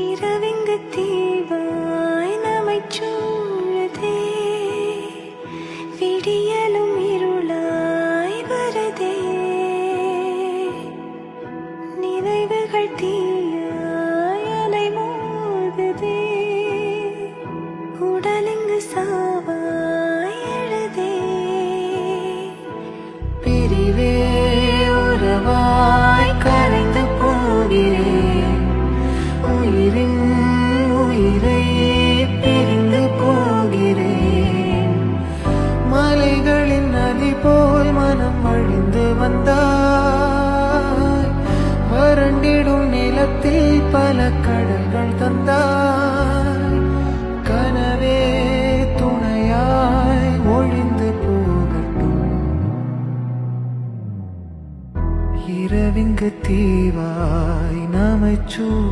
இரவிங்கு தீவாய் நம்மைச் சூழுதே, விடியலும் இருளாய் வருதே, நினைவுகள் தீயாய் அலை மோதுதே, உடலிங்கு சாவாய் எழுதே, பிரிவே உறவாய் கரைந்து போகிறேன், உயிரின் உயிரை பிரிந்து போகிறேன், மலைகளின் நதி போல் மனம் அழிந்து வந்தாய், வறண்டிடும் நிலத்தில் பல கடல்கள் தந்தாய், கனவே துணையாய் ஒழிந்து போகட்டும், இரவிங்கு தீவாய் நம்மைச் சூழுதே.